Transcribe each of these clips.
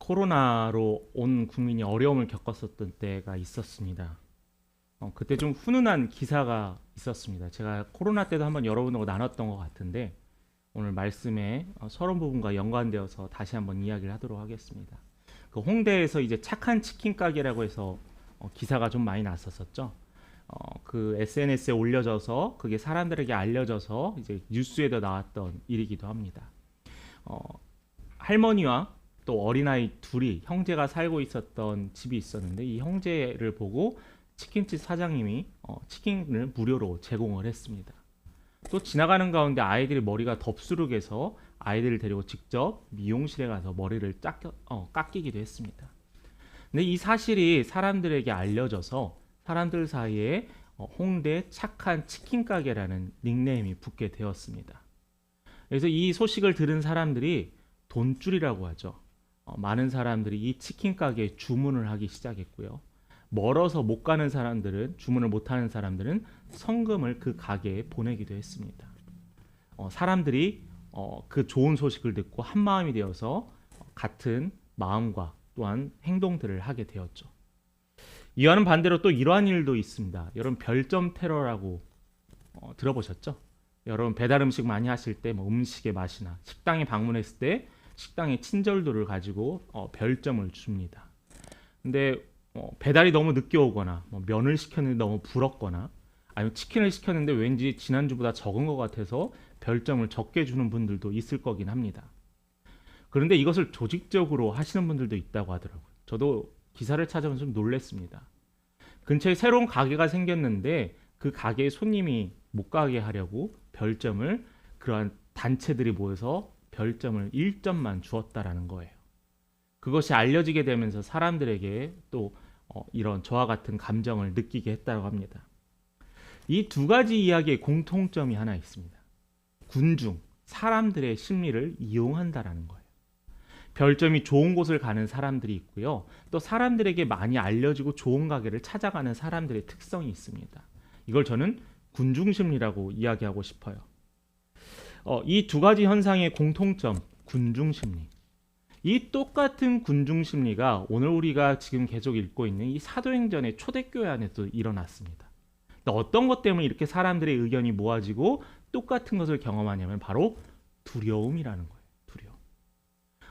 코로나로 온 국민이 어려움을 겪었었던 때가 있었습니다. 그때 좀 훈훈한 기사가 있었습니다. 제가 코로나 때도 한번 여러분하고 나눴던 것 같은데 오늘 말씀에 서론 부분과 연관되어서 다시 한번 이야기를 하도록 하겠습니다. 그 홍대에서 이제 착한 치킨 가게라고 해서 기사가 좀 많이 났었었죠. 그 SNS에 올려져서 그게 사람들에게 알려져서 이제 뉴스에도 나왔던 일이기도 합니다. 어, 할머니와 또 어린아이 둘이 형제가 살고 있었던 집이 있었는데 이 형제를 보고 치킨집 사장님이 치킨을 무료로 제공을 했습니다. 또 지나가는 가운데 아이들이 머리가 덥수룩해서 아이들을 데리고 직접 미용실에 가서 머리를 깎이기도 했습니다. 근데 이 사실이 사람들에게 알려져서 사람들 사이에 홍대 착한 치킨 가게라는 닉네임이 붙게 되었습니다. 그래서 이 소식을 들은 사람들이 돈줄이라고 하죠. 많은 사람들이 이 치킨 가게에 주문을 하기 시작했고요. 멀어서 못 가는 사람들은 주문을 못 하는 사람들은 성금을 그 가게에 보내기도 했습니다. 사람들이 그 좋은 소식을 듣고 한 마음이 되어서 같은 마음과 또한 행동들을 하게 되었죠. 이와는 반대로 또 이러한 일도 있습니다. 여러분 별점 테러라고 들어보셨죠? 여러분 배달 음식 많이 하실 때 뭐 음식의 맛이나 식당에 방문했을 때 식당의 친절도를 가지고 별점을 줍니다. 근데 배달이 너무 늦게 오거나 뭐 면을 시켰는데 너무 불었거나 아니면 치킨을 시켰는데 왠지 지난주보다 적은 것 같아서 별점을 적게 주는 분들도 있을 거긴 합니다. 그런데 이것을 조직적으로 하시는 분들도 있다고 하더라고요. 저도 기사를 찾아보면 좀 놀랐습니다. 근처에 새로운 가게가 생겼는데 그 가게에 손님이 못 가게 하려고 별점을 그러한 단체들이 모여서 별점을 1점만 주었다라는 거예요. 그것이 알려지게 되면서 사람들에게 또 이런 저와 같은 감정을 느끼게 했다고 합니다. 이 두 가지 이야기의 공통점이 하나 있습니다. 군중, 사람들의 심리를 이용한다라는 거예요. 별점이 좋은 곳을 가는 사람들이 있고요. 또 사람들에게 많이 알려지고 좋은 가게를 찾아가는 사람들의 특성이 있습니다. 이걸 저는 군중심리라고 이야기하고 싶어요. 이 두 가지 현상의 공통점, 군중심리. 이 똑같은 군중심리가 오늘 우리가 지금 계속 읽고 있는 이 사도행전의 초대교회 안에도 일어났습니다. 어떤 것 때문에 이렇게 사람들의 의견이 모아지고 똑같은 것을 경험하냐면 바로 두려움이라는 거예요. 두려움.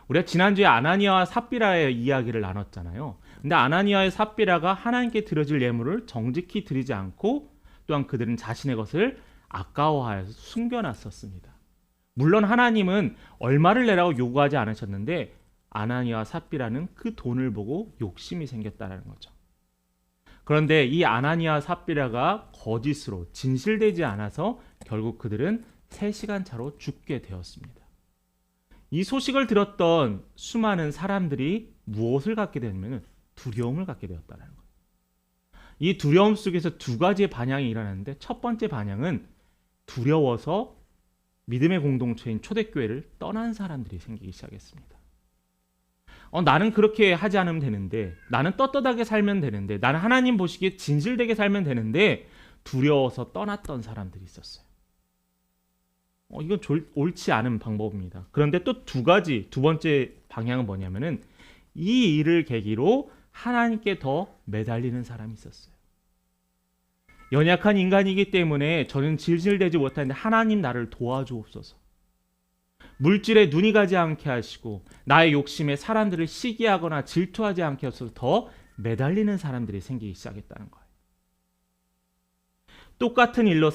우리가 지난주에 아나니아와 삽비라의 이야기를 나눴잖아요. 근데 아나니아와 삽비라가 하나님께 드려질 예물을 정직히 드리지 않고 또한 그들은 자신의 것을 아까워하여서 숨겨놨었습니다. 물론 하나님은 얼마를 내라고 요구하지 않으셨는데 아나니아와 삽비라는 그 돈을 보고 욕심이 생겼다는 거죠. 그런데 이 아나니아와 삽비라가 거짓으로 진실되지 않아서 결국 그들은 3시간 차로 죽게 되었습니다. 이 소식을 들었던 수많은 사람들이 무엇을 갖게 되냐면 두려움을 갖게 되었다는 거예요. 이 두려움 속에서 두 가지의 반향이 일어나는데 첫 번째 반향은 두려워서 믿음의 공동체인 초대교회를 떠난 사람들이 생기기 시작했습니다. 나는 그렇게 하지 않으면 되는데, 나는 떳떳하게 살면 되는데, 나는 하나님 보시기에 진실되게 살면 되는데 두려워서 떠났던 사람들이 있었어요. 이건 옳지 않은 방법입니다. 그런데 또 두 번째 방향은 뭐냐면은 이 일을 계기로 하나님께 더 매달리는 사람이 있었어요. 연약한 인간이기 때문에 저는 진실되지 못하는데 하나님 나를 도와주옵소서. 물질에 눈이 가지 않게 하시고 나의 욕심에 사람들을 시기하거나 질투하지 않게 하셔서 더 매달리는 사람들이 생기기 시작했다는 거예요. 똑같은 일로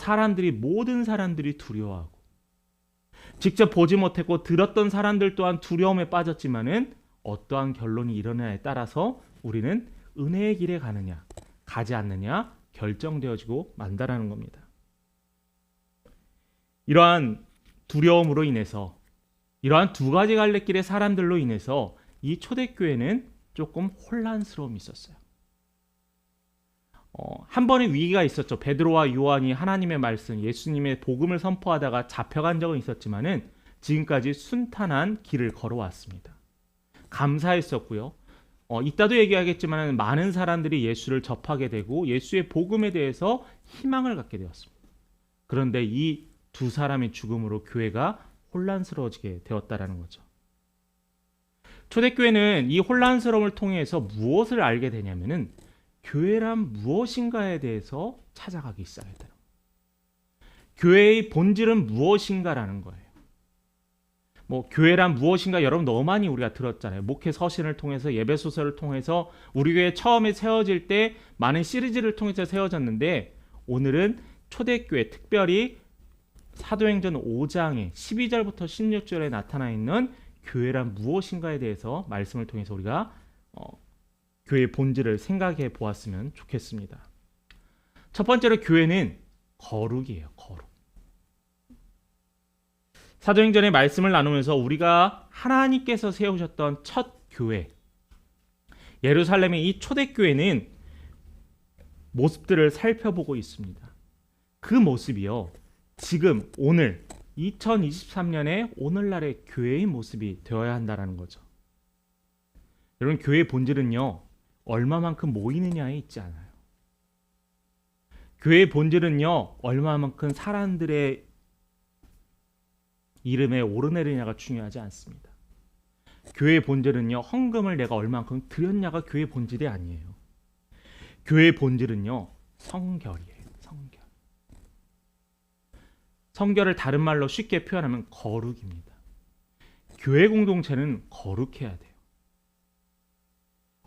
모든 사람들이 두려워하고 직접 보지 못했고 들었던 사람들 또한 두려움에 빠졌지만은 어떠한 결론이 일어나냐에 따라서 우리는 은혜의 길에 가느냐 가지 않느냐 결정되어지고 만다라는 겁니다. 이러한 두려움으로 인해서 이러한 두 가지 갈래길의 사람들로 인해서 이 초대교회는 조금 혼란스러움이 있었어요. 한 번의 위기가 있었죠. 베드로와 요한이 하나님의 말씀, 예수님의 복음을 선포하다가 잡혀간 적은 있었지만은 지금까지 순탄한 길을 걸어왔습니다. 감사했었고요. 이따도 얘기하겠지만 많은 사람들이 예수를 접하게 되고 예수의 복음에 대해서 희망을 갖게 되었습니다. 그런데 이 두 사람의 죽음으로 교회가 혼란스러워지게 되었다라는 거죠. 초대교회는 이 혼란스러움을 통해서 무엇을 알게 되냐면은 교회란 무엇인가에 대해서 찾아가기 시작했다. 교회의 본질은 무엇인가라는 거예요. 교회란 무엇인가 여러분 너무 많이 우리가 들었잖아요. 목회 서신을 통해서 예배 소설을 통해서 우리 교회 처음에 세워질 때 많은 시리즈를 통해서 세워졌는데 오늘은 초대교회 특별히 사도행전 5장의 12절부터 16절에 나타나 있는 교회란 무엇인가에 대해서 말씀을 통해서 우리가 교회의 본질을 생각해 보았으면 좋겠습니다. 첫 번째로 교회는 거룩이에요. 거룩. 사도행전의 말씀을 나누면서 우리가 하나님께서 세우셨던 첫 교회 예루살렘의 이 초대교회는 모습들을 살펴보고 있습니다. 그 모습이요. 지금 오늘 2023년의 오늘날의 교회의 모습이 되어야 한다는 거죠. 여러분 교회의 본질은요. 얼마만큼 모이느냐에 있지 않아요. 교회의 본질은요. 얼마만큼 사람들의 이름에 오르내리냐가 중요하지 않습니다. 교회의 본질은요. 헌금을 내가 얼마만큼 드렸냐가 교회의 본질이 아니에요. 교회의 본질은요. 성결이에요. 성결. 성결을 다른 말로 쉽게 표현하면 거룩입니다. 교회 공동체는 거룩해야 돼요.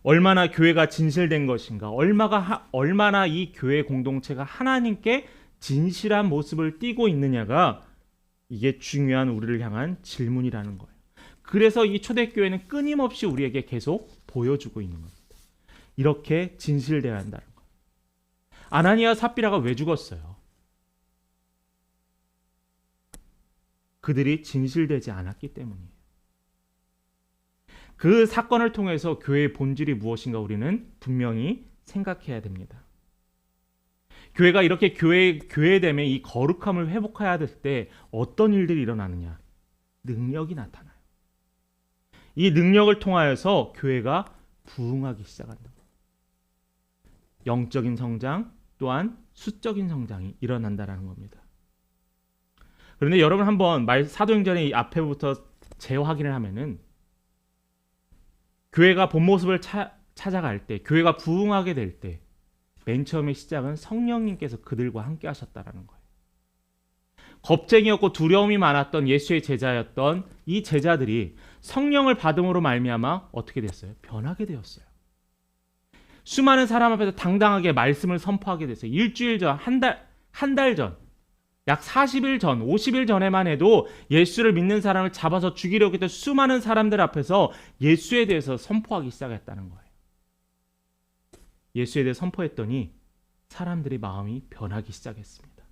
얼마나 교회가 진실된 것인가, 얼마나 이 교회 공동체가 하나님께 진실한 모습을 띠고 있느냐가 이게 중요한 우리를 향한 질문이라는 거예요. 그래서 이 초대교회는 끊임없이 우리에게 계속 보여주고 있는 겁니다. 이렇게 진실되어야 한다는 거예요. 아나니아 삽비라가 왜 죽었어요? 그들이 진실되지 않았기 때문이에요. 그 사건을 통해서 교회의 본질이 무엇인가 우리는 분명히 생각해야 됩니다. 교회가 이렇게 교회됨의 이 거룩함을 회복해야 될 때 어떤 일들이 일어나느냐? 능력이 나타나요. 이 능력을 통하여서 교회가 부흥하기 시작한다. 영적인 성장 또한 수적인 성장이 일어난다는 겁니다. 그런데 여러분 한번 사도행전의 이 앞에부터 재확인을 하면은 교회가 본 모습을 찾아갈 때, 교회가 부흥하게 될 때 맨 처음의 시작은 성령님께서 그들과 함께 하셨다라는 거예요. 겁쟁이였고 두려움이 많았던 예수의 제자였던 이 제자들이 성령을 받음으로 말미암아 어떻게 됐어요? 변하게 되었어요. 수많은 사람 앞에서 당당하게 말씀을 선포하게 됐어요. 일주일 전, 한 달 전, 약 40일 전, 50일 전에만 해도 예수를 믿는 사람을 잡아서 죽이려고 했던 수많은 사람들 앞에서 예수에 대해서 선포하기 시작했다는 거예요. 예수에 대해 선포했더니 사람들이 마음이 변하기 시작했습니다.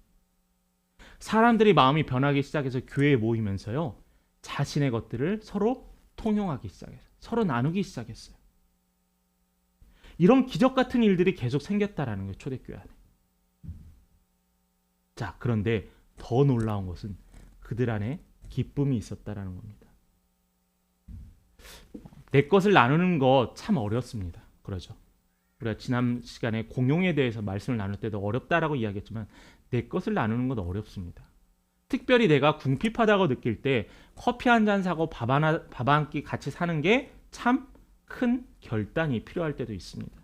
사람들이 마음이 변하기 시작해서 교회에 모이면서요. 자신의 것들을 서로 통용하기 시작했어요. 서로 나누기 시작했어요. 이런 기적 같은 일들이 계속 생겼다라는 거예요. 초대교회 안에. 자, 그런데 더 놀라운 것은 그들 안에 기쁨이 있었다라는 겁니다. 내 것을 나누는 거 참 어렵습니다. 그러죠. 우리가 지난 시간에 공용에 대해서 말씀을 나눌 때도 어렵다라고 이야기했지만 내 것을 나누는 건 어렵습니다. 특별히 내가 궁핍하다고 느낄 때 커피 한 잔 사고 밥 한 끼 같이 사는 게 참 큰 결단이 필요할 때도 있습니다.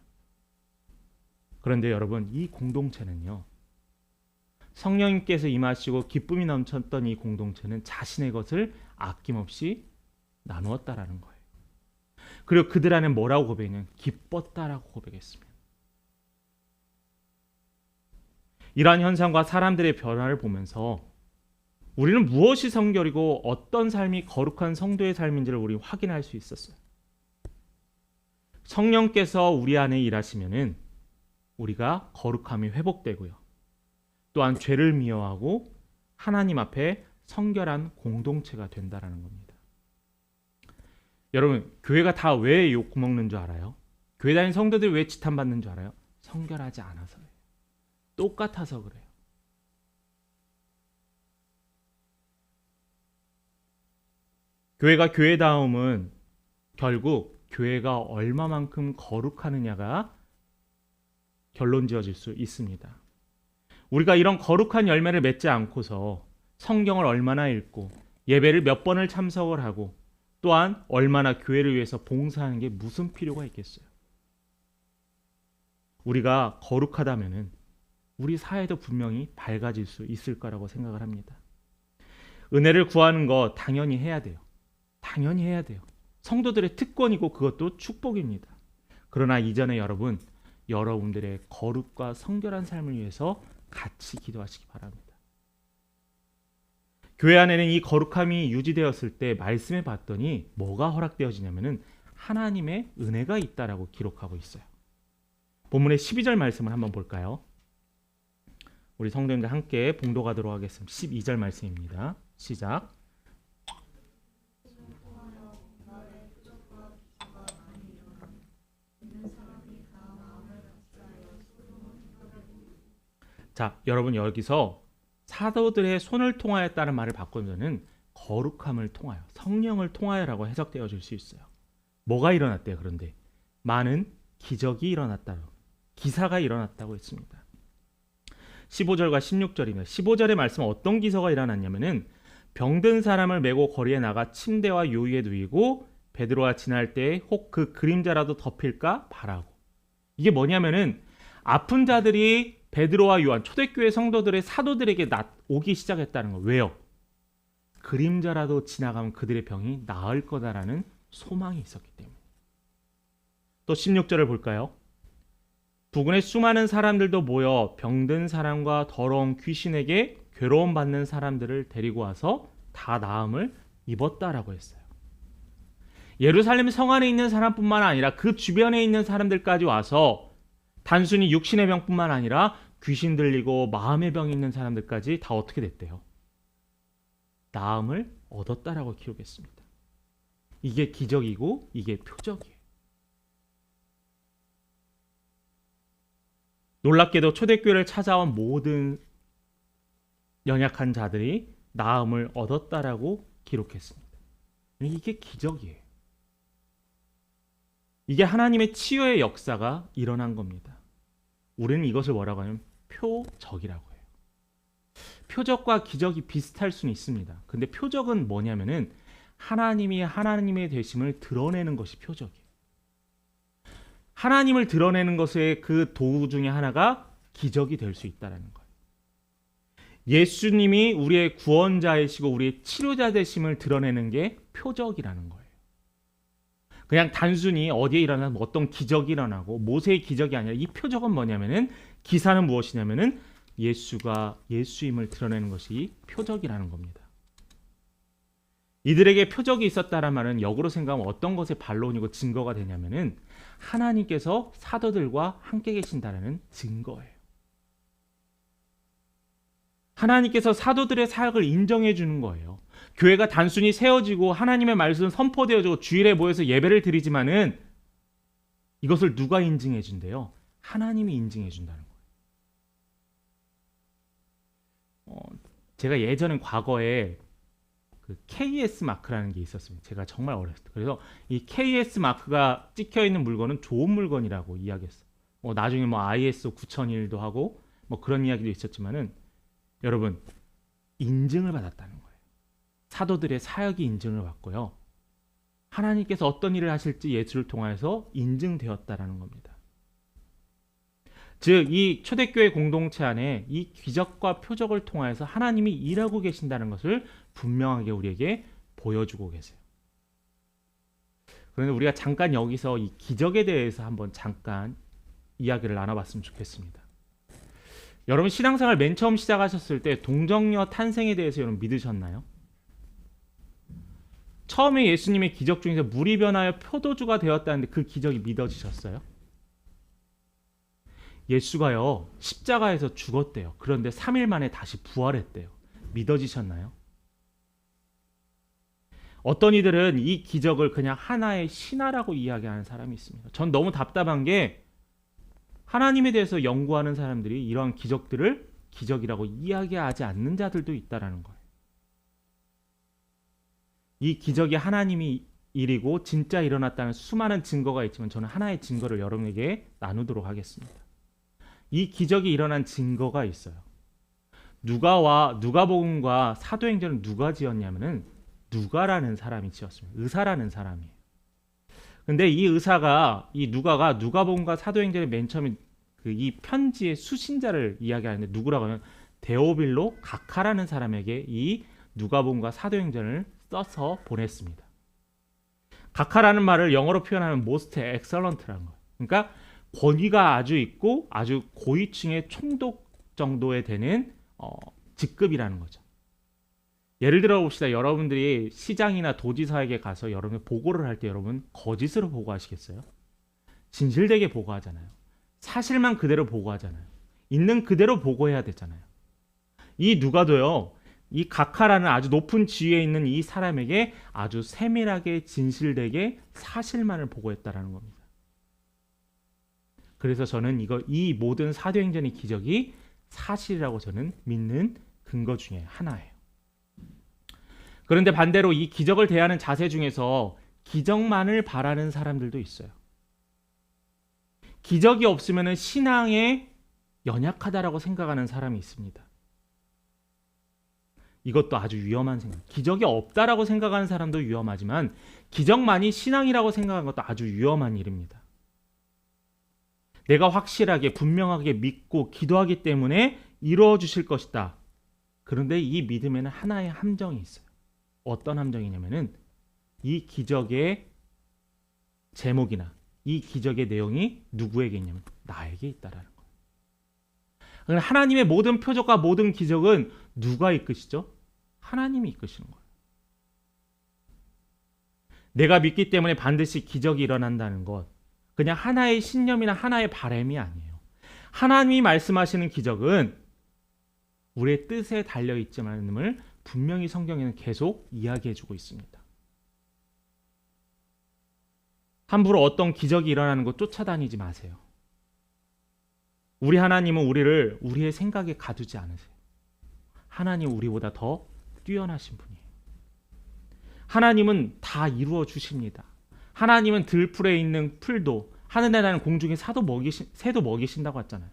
그런데 여러분 이 공동체는요. 성령님께서 임하시고 기쁨이 넘쳤던 이 공동체는 자신의 것을 아낌없이 나누었다라는 거예요. 그리고 그들 안에 뭐라고 고백했냐면 기뻤다라고 고백했습니다. 이러한 현상과 사람들의 변화를 보면서 우리는 무엇이 성결이고 어떤 삶이 거룩한 성도의 삶인지를 우리 확인할 수 있었어요. 성령께서 우리 안에 일하시면은 우리가 거룩함이 회복되고요. 또한 죄를 미워하고 하나님 앞에 성결한 공동체가 된다라는 겁니다. 여러분, 교회가 다 왜 욕먹는 줄 알아요? 교회 다니는 성도들이 왜 지탄받는 줄 알아요? 성결하지 않아서예요. 똑같아서 그래요. 교회가 교회다움은 결국 교회가 얼마만큼 거룩하느냐가 결론 지어질 수 있습니다. 우리가 이런 거룩한 열매를 맺지 않고서 성경을 얼마나 읽고 예배를 몇 번을 참석을 하고 또한 얼마나 교회를 위해서 봉사하는 게 무슨 필요가 있겠어요. 우리가 거룩하다면은 우리 사회도 분명히 밝아질 수 있을 거라고 생각을 합니다. 은혜를 구하는 거 당연히 해야 돼요. 당연히 해야 돼요. 성도들의 특권이고 그것도 축복입니다. 그러나 이전에 여러분들의 거룩과 성결한 삶을 위해서 같이 기도하시기 바랍니다. 교회 안에는 이 거룩함이 유지되었을 때 말씀해 봤더니 뭐가 허락되어지냐면은 하나님의 은혜가 있다라고 기록하고 있어요. 본문의 12절 말씀을 한번 볼까요? 우리 성도님들 함께 봉독하도록 하겠습니다. 12절 말씀입니다. 시작. 자, 여러분 여기서 사도들의 손을 통하였다는 말을 바꾸면은 거룩함을 통하여, 성령을 통하여라고 해석되어질 수 있어요. 뭐가 일어났대요? 그런데 많은 기적이 일어났다고, 기사가 일어났다고 했습니다. 15절과 16절입니다. 15절의 말씀은 어떤 기사가 일어났냐면은 병든 사람을 메고 거리에 나가 침대와 요위에 누이고 베드로가 지날 때 혹 그 그림자라도 덮일까 바라고. 이게 뭐냐면은 아픈 자들이 베드로와 요한, 초대교회 성도들의 사도들에게 오기 시작했다는 거. 왜요? 그림자라도 지나가면 그들의 병이 나을 거다라는 소망이 있었기 때문에. 또 16절을 볼까요? 부근에 수많은 사람들도 모여 병든 사람과 더러운 귀신에게 괴로움 받는 사람들을 데리고 와서 다 나음을 입었다라고 했어요. 예루살렘 성 안에 있는 사람뿐만 아니라 그 주변에 있는 사람들까지 와서 단순히 육신의 병뿐만 아니라 귀신 들리고 마음의 병이 있는 사람들까지 다 어떻게 됐대요? 나음을 얻었다라고 기록했습니다. 이게 기적이고 이게 표적이에요. 놀랍게도 초대교회를 찾아온 모든 연약한 자들이 나음을 얻었다라고 기록했습니다. 이게 기적이에요. 이게 하나님의 치유의 역사가 일어난 겁니다. 우리는 이것을 뭐라고 하냐면 표적이라고 해요. 표적과 기적이 비슷할 수는 있습니다. 근데 표적은 뭐냐면은 하나님이 하나님의 되심을 드러내는 것이 표적이에요. 하나님을 드러내는 것의 그 도구 중에 하나가 기적이 될 수 있다는 거예요. 예수님이 우리의 구원자이시고 우리의 치료자 되심을 드러내는 게 표적이라는 거예요. 그냥 단순히 어디에 일어나면 어떤 기적이 일어나고 모세의 기적이 아니라 이 표적은 뭐냐면은 기사는 무엇이냐면은 예수가 예수임을 드러내는 것이 표적이라는 겁니다. 이들에게 표적이 있었다란 말은 역으로 생각하면 어떤 것의 반론이고 증거가 되냐면은 하나님께서 사도들과 함께 계신다는 증거예요. 하나님께서 사도들의 사역을 인정해 주는 거예요. 교회가 단순히 세워지고 하나님의 말씀 선포되어지고 주일에 모여서 예배를 드리지만은 이것을 누가 인증해 준대요? 하나님이 인증해 준다는 거예요. 제가 예전에 과거에 그 KS 마크라는 게 있었습니다. 제가 정말 어렸을 때. 그래서 이 KS 마크가 찍혀 있는 물건은 좋은 물건이라고 이야기했어요. 나중에 ISO 9001도 하고 그런 이야기도 있었지만은 여러분 인증을 받았다는 거예요. 사도들의 사역이 인증을 받고요. 하나님께서 어떤 일을 하실지 예수를 통해서 인증되었다라는 겁니다. 즉, 이 초대교회 공동체 안에 이 기적과 표적을 통해서 하나님이 일하고 계신다는 것을 분명하게 우리에게 보여주고 계세요. 그런데 우리가 잠깐 여기서 이 기적에 대해서 한번 잠깐 이야기를 나눠봤으면 좋겠습니다. 여러분 신앙생활 맨 처음 시작하셨을 때 동정녀 탄생에 대해서 여러분 믿으셨나요? 처음에 예수님의 기적 중에서 물이 변하여 포도주가 되었다는데 그 기적이 믿어지셨어요? 예수가요 십자가에서 죽었대요. 그런데 3일 만에 다시 부활했대요. 믿어지셨나요? 어떤 이들은 이 기적을 그냥 하나의 신화라고 이야기하는 사람이 있습니다. 전 너무 답답한 게 하나님에 대해서 연구하는 사람들이 이러한 기적들을 기적이라고 이야기하지 않는 자들도 있다라는 거예요. 이 기적이 하나님이 일이고 진짜 일어났다는 수많은 증거가 있지만 저는 하나의 증거를 여러분에게 나누도록 하겠습니다. 이 기적이 일어난 증거가 있어요. 누가복음과 사도행전은 누가 지었냐면은 누가라는 사람이 지었습니다. 의사라는 사람이에요. 근데 이 의사가 이 누가가 누가복음과 사도행전의 맨 처음에 이 편지의 수신자를 이야기하는데 누구라고 하면 데오빌로 가카라는 사람에게 이 누가복음과 사도행전을 써서 보냈습니다. 가카라는 말을 영어로 표현하면 most excellent라는 거예요. 그러니까 권위가 아주 있고 아주 고위층의 총독 정도에 되는 직급이라는 거죠. 예를 들어 봅시다. 여러분들이 시장이나 도지사에게 가서 여러분 보고를 할 때 여러분 거짓으로 보고하시겠어요? 진실되게 보고하잖아요. 사실만 그대로 보고하잖아요. 있는 그대로 보고해야 되잖아요. 이 누가도요. 이 가카라는 아주 높은 지위에 있는 이 사람에게 아주 세밀하게 진실되게 사실만을 보고했다라는 겁니다. 그래서 저는 이 모든 사도행전의 기적이 사실이라고 저는 믿는 근거 중에 하나예요. 그런데 반대로 이 기적을 대하는 자세 중에서 기적만을 바라는 사람들도 있어요. 기적이 없으면 신앙에 연약하다라고 생각하는 사람이 있습니다. 이것도 아주 위험한 생각. 기적이 없다라고 생각하는 사람도 위험하지만 기적만이 신앙이라고 생각하는 것도 아주 위험한 일입니다. 내가 확실하게 분명하게 믿고 기도하기 때문에 이루어 주실 것이다. 그런데 이 믿음에는 하나의 함정이 있어요. 어떤 함정이냐면은 이 기적의 제목이나 이 기적의 내용이 누구에게 있냐면 나에게 있다라는 거예요. 하나님의 모든 표적과 모든 기적은 누가 이끄시죠? 하나님이 이끄시는 거예요. 내가 믿기 때문에 반드시 기적이 일어난다는 것, 그냥 하나의 신념이나 하나의 바람이 아니에요. 하나님이 말씀하시는 기적은 우리의 뜻에 달려있지만을 분명히 성경에는 계속 이야기해주고 있습니다. 함부로 어떤 기적이 일어나는 것 쫓아다니지 마세요. 우리 하나님은 우리를 우리의 생각에 가두지 않으세요. 하나님은 우리보다 더 뛰어나신 분이에요. 하나님은 다 이루어 주십니다. 하나님은 들풀에 있는 풀도 하늘에 나는 공중의 새도 먹이신다고 했잖아요.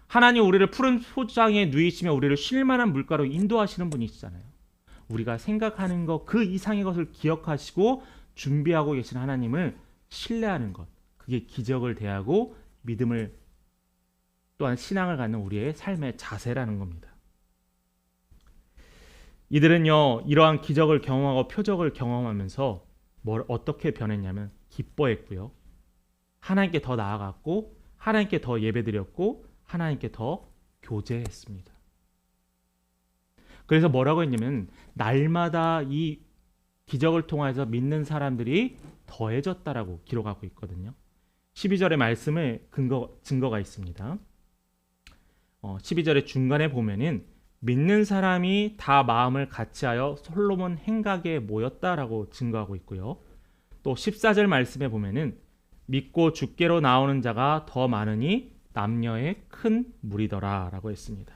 하나님 우리를 푸른 소장에 누이시며 우리를 쉴만한 물가로 인도하시는 분이시잖아요. 우리가 생각하는 것 그 이상의 것을 기억하시고 준비하고 계신 하나님을 신뢰하는 것, 그게 기적을 대하고 믿음을 또한 신앙을 갖는 우리의 삶의 자세라는 겁니다. 이들은요 이러한 기적을 경험하고 표적을 경험하면서 어떻게 변했냐면 기뻐했고요. 하나님께 더 나아갔고 하나님께 더 예배드렸고 하나님께 더 교제했습니다. 그래서 뭐라고 했냐면 날마다 이 기적을 통해서 믿는 사람들이 더해졌다라고 기록하고 있거든요. 12절의 말씀에 증거가 있습니다. 12절의 중간에 보면은 믿는 사람이 다 마음을 같이하여 솔로몬 행각에 모였다라고 증거하고 있고요. 또 14절 말씀에 보면은 믿고 주께로 나오는 자가 더 많으니 남녀의 큰 무리더라라고 했습니다.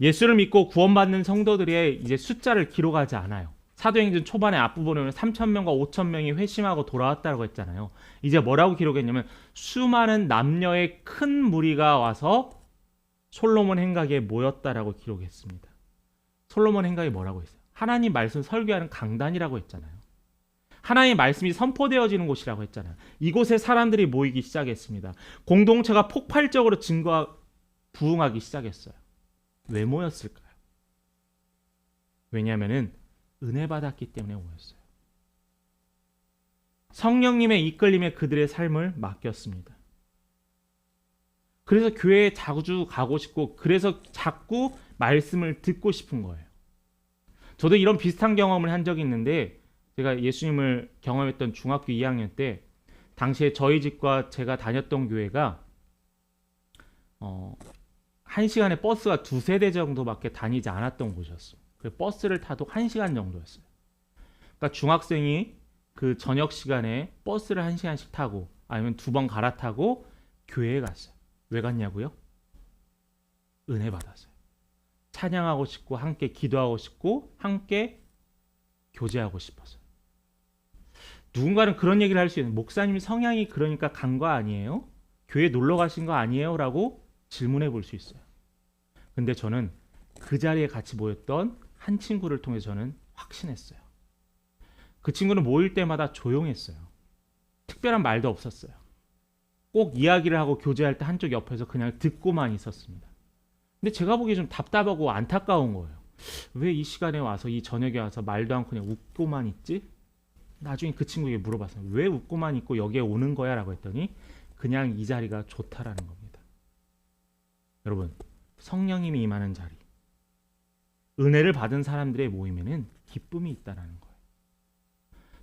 예수를 믿고 구원받는 성도들의 이제 숫자를 기록하지 않아요. 사도행전 초반에 앞부분에 3,000명과 5,000명이 회심하고 돌아왔다고 했잖아요. 이제 뭐라고 기록했냐면 수많은 남녀의 큰 무리가 와서 솔로몬 행각에 모였다라고 기록했습니다. 솔로몬 행각이 뭐라고 했어요? 하나님 말씀 설교하는 강단이라고 했잖아요. 하나님의 말씀이 선포되어지는 곳이라고 했잖아요. 이곳에 사람들이 모이기 시작했습니다. 공동체가 폭발적으로 부흥하기 시작했어요. 왜 모였을까요? 왜냐하면은 은혜 받았기 때문에 모였어요. 성령님의 이끌림에 그들의 삶을 맡겼습니다. 그래서 교회에 자주 가고 싶고 그래서 자꾸 말씀을 듣고 싶은 거예요. 저도 이런 비슷한 경험을 한 적이 있는데 제가 예수님을 경험했던 중학교 2학년 때 당시에 저희 집과 제가 다녔던 교회가 1시간에 버스가 2-3대 정도밖에 다니지 않았던 곳이었어요. 버스를 타도 1시간 정도였어요. 그러니까 중학생이 그 저녁 시간에 버스를 1시간씩 타고 아니면 2번 갈아타고 교회에 갔어요. 왜 갔냐고요? 은혜 받았어요. 찬양하고 싶고 함께 기도하고 싶고 함께 교제하고 싶었어요. 누군가는 그런 얘기를 할 수 있는 목사님 성향이 그러니까 간 거 아니에요? 교회 놀러 가신 거 아니에요? 라고 질문해 볼 수 있어요. 근데 저는 그 자리에 같이 모였던 한 친구를 통해 저는 확신했어요. 그 친구는 모일 때마다 조용했어요. 특별한 말도 없었어요. 꼭 이야기를 하고 교제할 때 한쪽 옆에서 그냥 듣고만 있었습니다. 근데 제가 보기에 좀 답답하고 안타까운 거예요. 왜 이 시간에 와서, 이 저녁에 와서 말도 않고 그냥 웃고만 있지? 나중에 그 친구에게 물어봤어요. 왜 웃고만 있고 여기에 오는 거야? 라고 했더니 그냥 이 자리가 좋다라는 겁니다. 여러분, 성령님이 임하는 자리, 은혜를 받은 사람들의 모임에는 기쁨이 있다라는 거예요.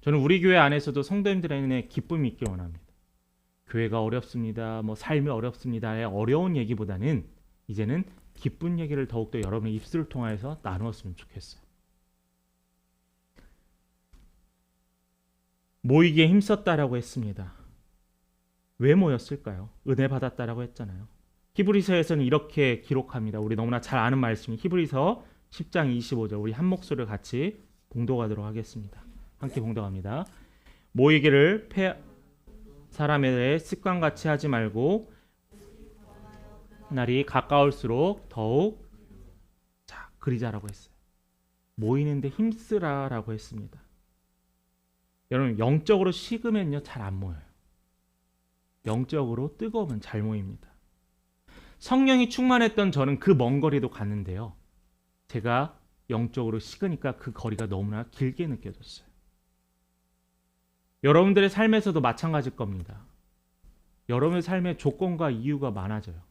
저는 우리 교회 안에서도 성도님들에게 기쁨이 있길 원합니다. 교회가 어렵습니다. 삶이 어렵습니다의 어려운 얘기보다는 이제는 기쁜 얘기를 더욱더 여러분의 입술을 통해서 나누었으면 좋겠어요. 모이기에 힘썼다라고 했습니다. 왜 모였을까요? 은혜 받았다라고 했잖아요. 히브리서에서는 이렇게 기록합니다. 우리 너무나 잘 아는 말씀이 히브리서 10장 25절. 우리 한 목소리를 같이 봉독하도록 하겠습니다. 함께 봉독합니다. 모이기를 사람에 대해 습관같이 하지 말고 날이 가까울수록 더욱 그리자라고 했어요. 모이는데 힘쓰라라고 했습니다. 여러분, 영적으로 식으면요 잘 안 모여요. 영적으로 뜨거우면 잘 모입니다. 성령이 충만했던 저는 그 먼 거리도 갔는데요. 제가 영적으로 식으니까 그 거리가 너무나 길게 느껴졌어요. 여러분들의 삶에서도 마찬가지일 겁니다. 여러분의 삶에 조건과 이유가 많아져요.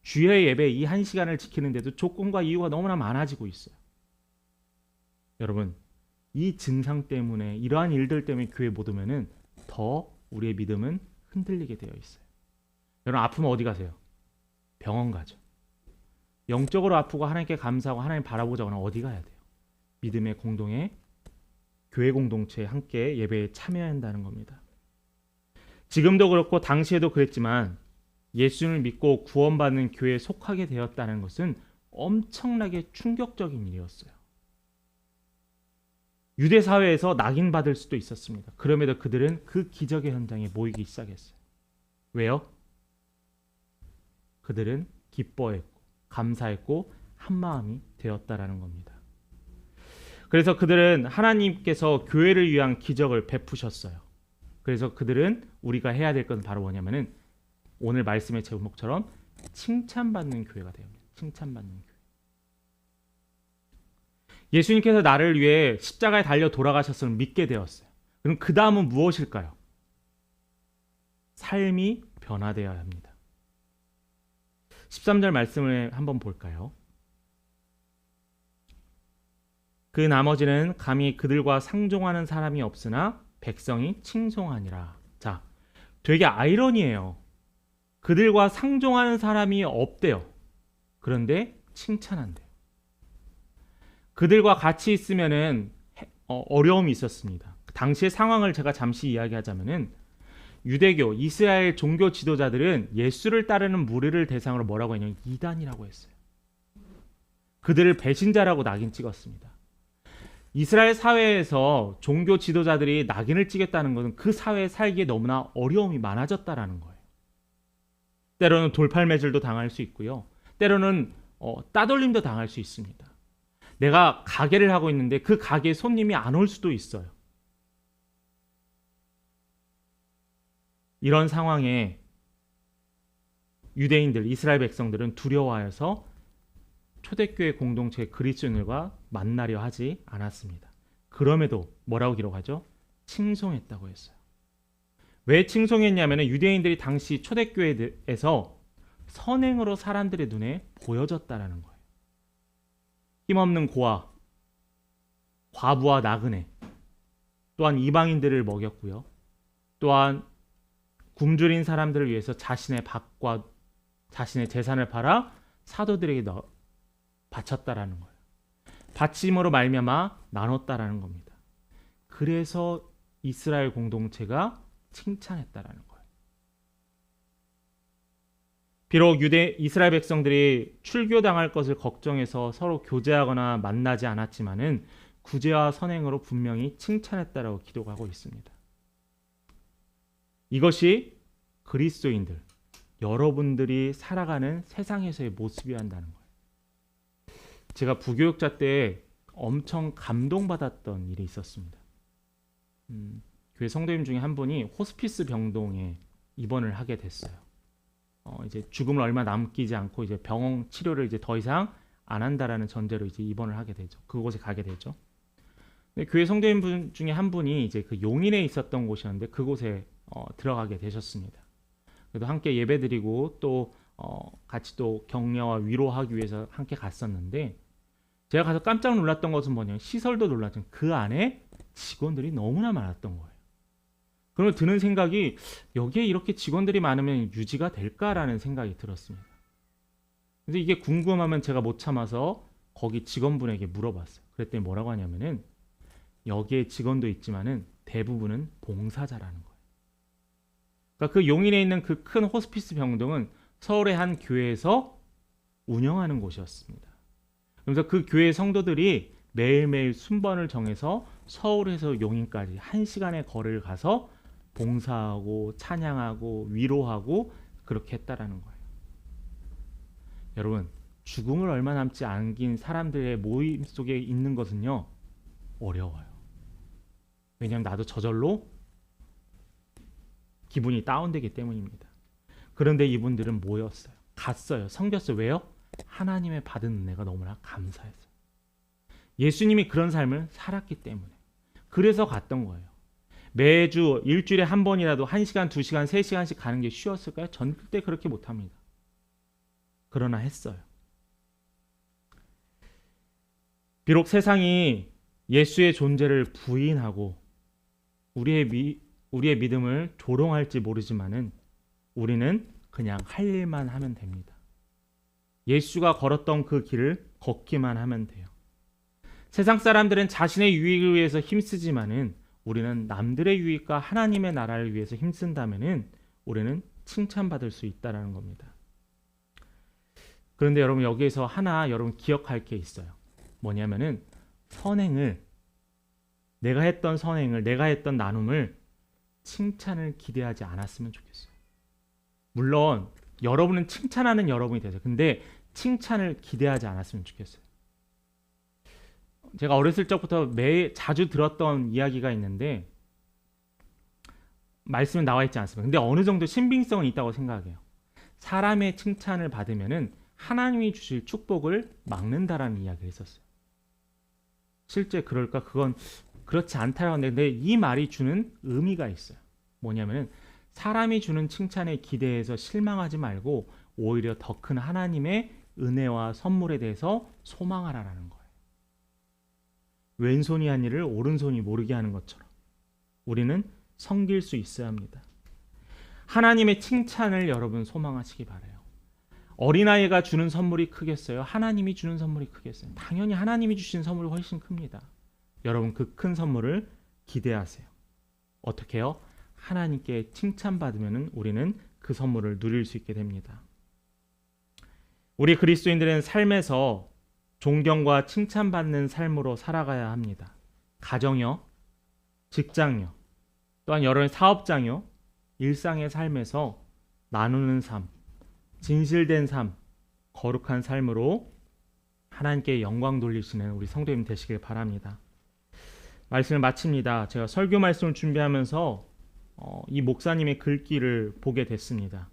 주의 예배 이 한 시간을 지키는데도 조건과 이유가 너무나 많아지고 있어요. 여러분, 이 증상 때문에, 이러한 일들 때문에 교회 못 오면은 더 우리의 믿음은 흔들리게 되어 있어요. 여러분, 아프면 어디 가세요? 병원 가죠. 영적으로 아프고 하나님께 감사하고 하나님 바라보자거나 어디 가야 돼요? 믿음의 공동에, 교회 공동체에 함께 예배에 참여해야 한다는 겁니다. 지금도 그렇고 당시에도 그랬지만 예수님을 믿고 구원받는 교회에 속하게 되었다는 것은 엄청나게 충격적인 일이었어요. 유대 사회에서 낙인받을 수도 있었습니다. 그럼에도 그들은 그 기적의 현장에 모이기 시작했어요. 왜요? 그들은 기뻐했고 감사했고 한마음이 되었다라는 겁니다. 그래서 그들은 하나님께서 교회를 위한 기적을 베푸셨어요. 그래서 그들은 우리가 해야 될 것은 바로 뭐냐면은 오늘 말씀의 제목처럼 칭찬받는 교회가 됩니다. 칭찬받는 교회. 예수님께서 나를 위해 십자가에 달려 돌아가셨음을 믿게 되었어요. 그럼 그 다음은 무엇일까요? 삶이 변화되어야 합니다. 13절 말씀을 한번 볼까요? 그 나머지는 감히 그들과 상종하는 사람이 없으나 백성이 칭송하니라. 자, 되게 아이러니해요. 그들과 상종하는 사람이 없대요. 그런데 칭찬한대요. 그들과 같이 있으면은 어려움이 있었습니다. 당시의 상황을 제가 잠시 이야기하자면은 유대교, 이스라엘 종교 지도자들은 예수를 따르는 무리를 대상으로 뭐라고 했냐면 이단이라고 했어요. 그들을 배신자라고 낙인 찍었습니다. 이스라엘 사회에서 종교 지도자들이 낙인을 찍었다는 것은 그 사회에 살기에 너무나 어려움이 많아졌다라는 거예요. 때로는 돌팔매질도 당할 수 있고요. 때로는 따돌림도 당할 수 있습니다. 내가 가게를 하고 있는데 그 가게에 손님이 안 올 수도 있어요. 이런 상황에 유대인들, 이스라엘 백성들은 두려워하여서 초대교회 공동체 그리스도인들과 만나려 하지 않았습니다. 그럼에도 뭐라고 기록하죠? 칭송했다고 했어요. 왜 칭송했냐면 유대인들이 당시 초대교회에서 선행으로 사람들의 눈에 보여졌다라는 거예요. 힘없는 고아, 과부와 나그네, 또한 이방인들을 먹였고요. 또한 굶주린 사람들을 위해서 자신의 밭과 자신의 재산을 팔아 사도들에게 바쳤다라는 거예요. 바침으로 말미암아 나눴다라는 겁니다. 그래서 이스라엘 공동체가 칭찬했다라는 거예요. 비록 이스라엘 백성들이 출교당할 것을 걱정해서 서로 교제하거나 만나지 않았지만은 구제와 선행으로 분명히 칭찬했다라고 기록하고 있습니다. 이것이 그리스도인들, 여러분들이 살아가는 세상에서의 모습이어야 한다는 거예요. 제가 부교육자 때 엄청 감동받았던 일이 있었습니다. 교회 성도님 중에 한 분이 호스피스 병동에 입원을 하게 됐어요. 이제 죽음을 얼마 남기지 않고 이제 병원 치료를 이제 더 이상 안 한다라는 전제로 이제 입원을 하게 되죠. 그곳에 가게 되죠. 근데 교회 성도님 분 중에 한 분이 이제 그 용인에 있었던 곳이었는데 그곳에 들어가게 되셨습니다. 그래도 함께 예배드리고 또 같이 또 격려와 위로하기 위해서 함께 갔었는데 제가 가서 깜짝 놀랐던 것은 뭐냐면 시설도 놀랐지만 그 안에 직원들이 너무나 많았던 거예요. 그러면 드는 생각이 여기에 이렇게 직원들이 많으면 유지가 될까라는 생각이 들었습니다. 근데 이게 궁금하면 제가 못 참아서 거기 직원분에게 물어봤어요. 그랬더니 뭐라고 하냐면은 여기에 직원도 있지만은 대부분은 봉사자라는 거예요. 그러니까 그 용인에 있는 그 큰 호스피스 병동은 서울의 한 교회에서 운영하는 곳이었습니다. 그래서 그 교회 성도들이 매일매일 순번을 정해서 서울에서 용인까지 1시간의 거리를 가서 봉사하고 찬양하고 위로하고 그렇게 했다라는 거예요. 여러분, 죽음을 얼마 남지 않긴 사람들의 모임 속에 있는 것은요 어려워요. 왜냐하면 나도 저절로 기분이 다운되기 때문입니다. 그런데 이분들은 모였어요. 갔어요. 섬겼어요. 왜요? 하나님의 받은 은혜가 너무나 감사해서. 예수님이 그런 삶을 살았기 때문에. 그래서 갔던 거예요. 매주 일주일에 한 번이라도 1시간, 2시간, 3시간씩 가는 게 쉬웠을까요? 절대 그렇게 못합니다. 그러나 했어요. 비록 세상이 예수의 존재를 부인하고 우리의 믿음을 조롱할지 모르지만은 우리는 그냥 할 일만 하면 됩니다. 예수가 걸었던 그 길을 걷기만 하면 돼요. 세상 사람들은 자신의 유익을 위해서 힘쓰지만은 우리는 남들의 유익과 하나님의 나라를 위해서 힘쓴다면은 우리는 칭찬받을 수 있다라는 겁니다. 그런데 여러분 여기에서 하나 여러분 기억할 게 있어요. 뭐냐면은 내가 했던 선행을 내가 했던 나눔을 칭찬을 기대하지 않았으면 좋겠어요. 물론 여러분은 칭찬하는 여러분이 되세요. 근데 칭찬을 기대하지 않았으면 좋겠어요. 제가 어렸을 적부터 자주 들었던 이야기가 있는데 말씀은 나와 있지 않습니다. 근데 어느 정도 신빙성은 있다고 생각해요. 사람의 칭찬을 받으면은 하나님이 주실 축복을 막는다라는 이야기를 했었어요. 실제 그럴까? 그건 그렇지 않다고 하는데 이 말이 주는 의미가 있어요. 뭐냐면은 사람이 주는 칭찬에 기대해서 실망하지 말고 오히려 더 큰 하나님의 은혜와 선물에 대해서 소망하라라는 거예요. 왼손이 한 일을 오른손이 모르게 하는 것처럼 우리는 섬길 수 있어야 합니다. 하나님의 칭찬을 여러분 소망하시기 바라요. 어린아이가 주는 선물이 크겠어요? 하나님이 주는 선물이 크겠어요? 당연히 하나님이 주신 선물이 훨씬 큽니다. 여러분 그 큰 선물을 기대하세요. 어떻게 해요? 하나님께 칭찬받으면 우리는 그 선물을 누릴 수 있게 됩니다. 우리 그리스도인들은 삶에서 존경과 칭찬받는 삶으로 살아가야 합니다. 가정요, 직장요, 또한 여러 사업장요, 일상의 삶에서 나누는 삶, 진실된 삶, 거룩한 삶으로 하나님께 영광 돌리시는 우리 성도님 되시길 바랍니다. 말씀을 마칩니다. 제가 설교 말씀을 준비하면서 이 목사님의 글귀를 보게 됐습니다.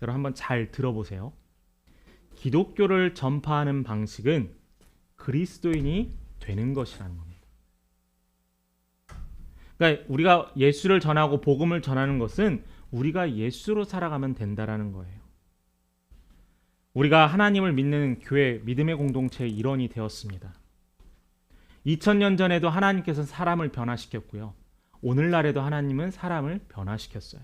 여러분 한번 잘 들어보세요. 기독교를 전파하는 방식은 그리스도인이 되는 것이라는 겁니다. 그러니까 우리가 예수를 전하고 복음을 전하는 것은 우리가 예수로 살아가면 된다라는 거예요. 우리가 하나님을 믿는 교회, 믿음의 공동체의 일원이 되었습니다. 2000년 전에도 하나님께서 사람을 변화시켰고요. 오늘날에도 하나님은 사람을 변화시켰어요.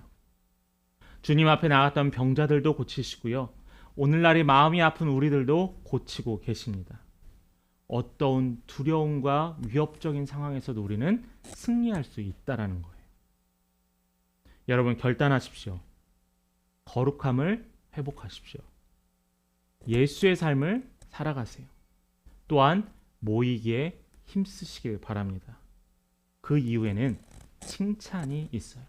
주님 앞에 나갔던 병자들도 고치시고요. 오늘날의 마음이 아픈 우리들도 고치고 계십니다. 어떠한 두려움과 위협적인 상황에서도 우리는 승리할 수 있다라는 거예요. 여러분 결단하십시오. 거룩함을 회복하십시오. 예수의 삶을 살아가세요. 또한 모이기에 힘쓰시길 바랍니다. 그 이후에는 칭찬이 있어요.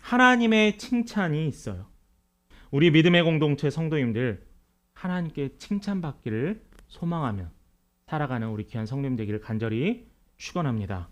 하나님의 칭찬이 있어요. 우리 믿음의 공동체 성도님들 하나님께 칭찬받기를 소망하며 살아가는 우리 귀한 성도님 되기를 간절히 축원합니다.